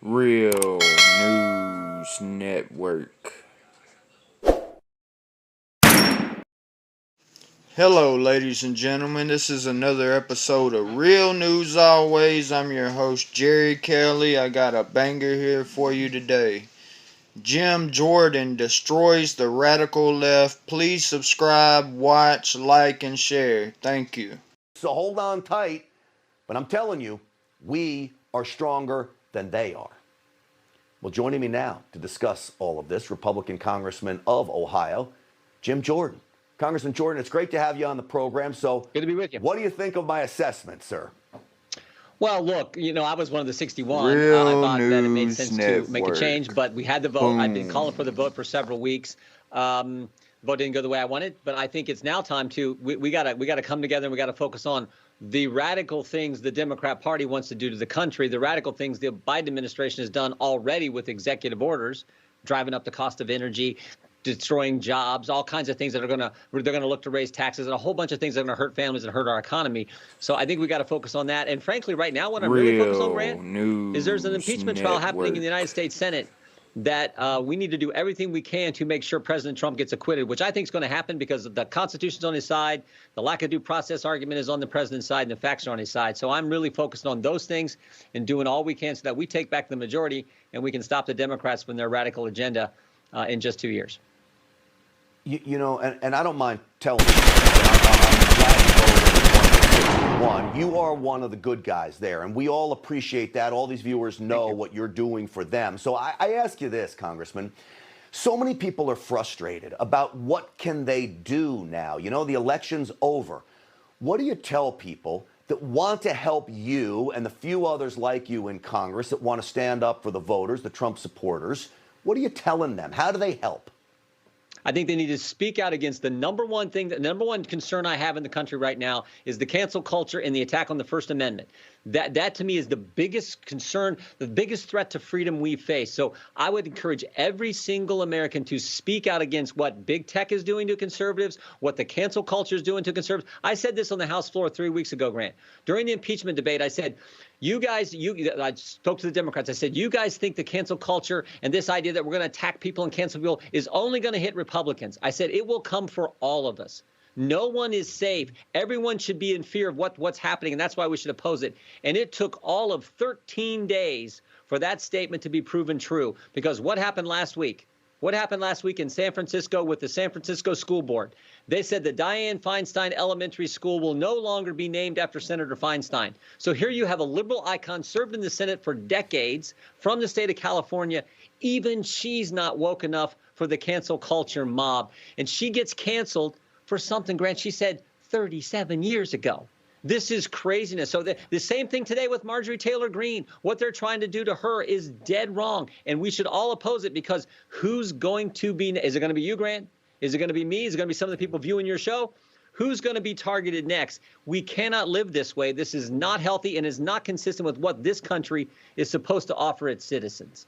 Real News Network. Hello, ladies and gentlemen. This is another episode of Real News Always. I'm your host, Jerry Kelly. I got a banger here for you today. Jordon destroys the radical left. Please subscribe, watch, like, and share. Thank you. So hold on tight, but I'm telling you, we are stronger than they are. Well, joining me now to discuss all of this, Republican Congressman of Ohio, Jim Jordon. Congressman Jordon, it's great to have you on the program. So good to be with you. What do you think of my assessment, sir? Well, look, I was one of the 61. Real I thought that it made News sense Network. to make a change, but we had the vote. I've been calling for the vote for several weeks. The vote didn't go the way I wanted, but I think it's now time to we gotta come together and we gotta focus on the radical things the Democrat Party wants to do to the country, the radical things the Biden administration has done already with executive orders, driving up the cost of energy, destroying jobs, all kinds of things that they're gonna look to raise taxes, and a whole bunch of things that are gonna hurt families and hurt our economy. So I think we got to focus on that. And frankly, right now, what I'm really focused on, Grant, is there's an impeachment trial happening in the United States Senate that we need to do everything we can to make sure President Trump gets acquitted, which I think is going to happen because the Constitution's on his side, the lack of due process argument is on the president's side, and the facts are on his side. So I'm really focused on those things and doing all we can so that we take back the majority and we can stop the Democrats from their radical agenda in just 2 years. You know, and I don't mind telling you, I'm glad you voted you are one of the good guys there, and we all appreciate that. All these viewers know what you're doing for them. So I ask you this, Congressman. So many people are frustrated about what can they do now. You know, the election's over. What do you tell people that want to help you and the few others like you in Congress that want to stand up for the voters, the Trump supporters? What are you telling them? How do they help? I think they need to speak out against the number one concern I have in the country right now is the cancel culture and the attack on the First Amendment. That to me is the biggest concern, the biggest threat to freedom we face. So I would encourage every single American to speak out against what big tech is doing to conservatives, what the cancel culture is doing to conservatives. I said this on the House floor 3 weeks ago, Grant. During the impeachment debate, I said, I spoke to the Democrats. I said, you guys think the cancel culture and this idea that we're going to attack people and cancel people is only going to hit Republicans. I said, it will come for all of us. No one is safe. Everyone should be in fear of what's happening, and that's why we should oppose it. And it took all of 13 days for that statement to be proven true. Because what happened last week? What happened last week in San Francisco with the San Francisco School Board? They said the Dianne Feinstein Elementary School will no longer be named after Senator Feinstein. So here you have a liberal icon served in the Senate for decades from the state of California. Even she's not woke enough for the cancel culture mob. And she gets canceled for something, Grant, she said 37 years ago. This is craziness. So the same thing today with Marjorie Taylor Greene. What they're trying to do to her is dead wrong. And we should all oppose it because who's going to be, is it going to be you, Grant? Is it going to be me? Is it going to be some of the people viewing your show? Who's going to be targeted next? We cannot live this way. This is not healthy and is not consistent with what this country is supposed to offer its citizens.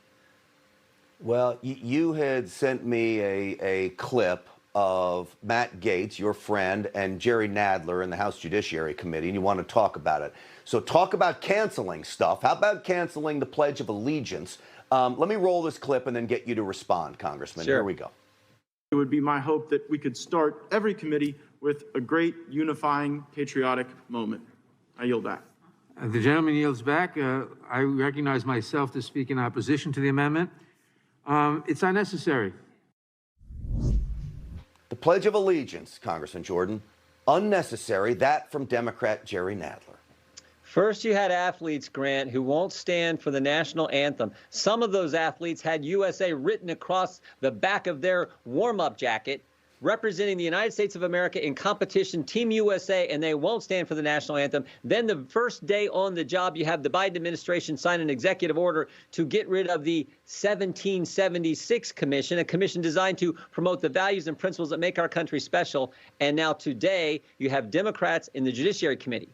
Well, you had sent me a clip of Matt Gaetz, your friend, and Jerry Nadler in the House Judiciary Committee, and you want to talk about it. So talk about canceling stuff. How about canceling the Pledge of Allegiance? Let me roll this clip and then get you to respond, Congressman. Sure. Here we go. It would be my hope that we could start every committee with a great unifying patriotic moment. I yield back. The gentleman yields back. I recognize myself to speak in opposition to the amendment. It's unnecessary. The Pledge of Allegiance, Congressman Jordon, unnecessary. That from Democrat Jerry Nadler. First, you had athletes, Grant, who won't stand for the national anthem. Some of those athletes had USA written across the back of their warm-up jacket, representing the United States of America in competition, Team USA, and they won't stand for the national anthem. Then the first day on the job, you have the Biden administration sign an executive order to get rid of the 1776 Commission, a commission designed to promote the values and principles that make our country special. And now today, you have Democrats in the Judiciary Committee.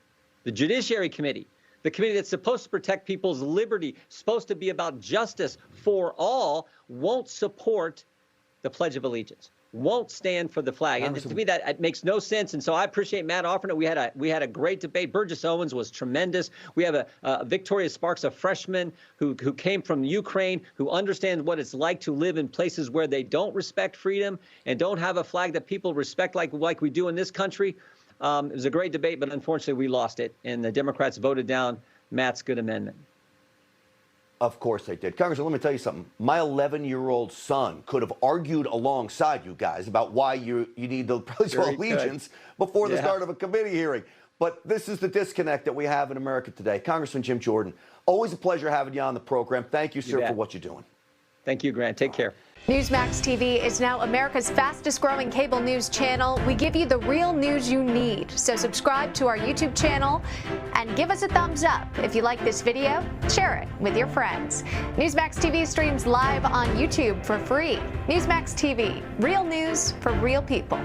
The Judiciary Committee, the committee that's supposed to protect people's liberty, supposed to be about justice for all, won't support the Pledge of Allegiance. won't stand for the flag. And to me, that it makes no sense. And so I appreciate Matt offering it. We had a great debate. Burgess Owens was tremendous. We have a Victoria Sparks, a freshman who came from Ukraine, who understands what it's like to live in places where they don't respect freedom and don't have a flag that people respect like we do in this country. It was a great debate, but unfortunately we lost it, and the Democrats voted down Matt's good amendment. Of course they did. Congressman, let me tell you something. My 11-year-old son could have argued alongside you guys about why you need the Pledge of Allegiance before the start of a committee hearing. But this is the disconnect that we have in America today. Congressman Jim Jordan, always a pleasure having you on the program. Thank you, sir, for what you're doing. Thank you, Grant. Take care. Newsmax TV is now America's fastest growing cable news channel. We give you the real news you need. So subscribe to our YouTube channel and give us a thumbs up. If you like this video, share it with your friends. Newsmax TV streams live on YouTube for free. Newsmax TV, real news for real people.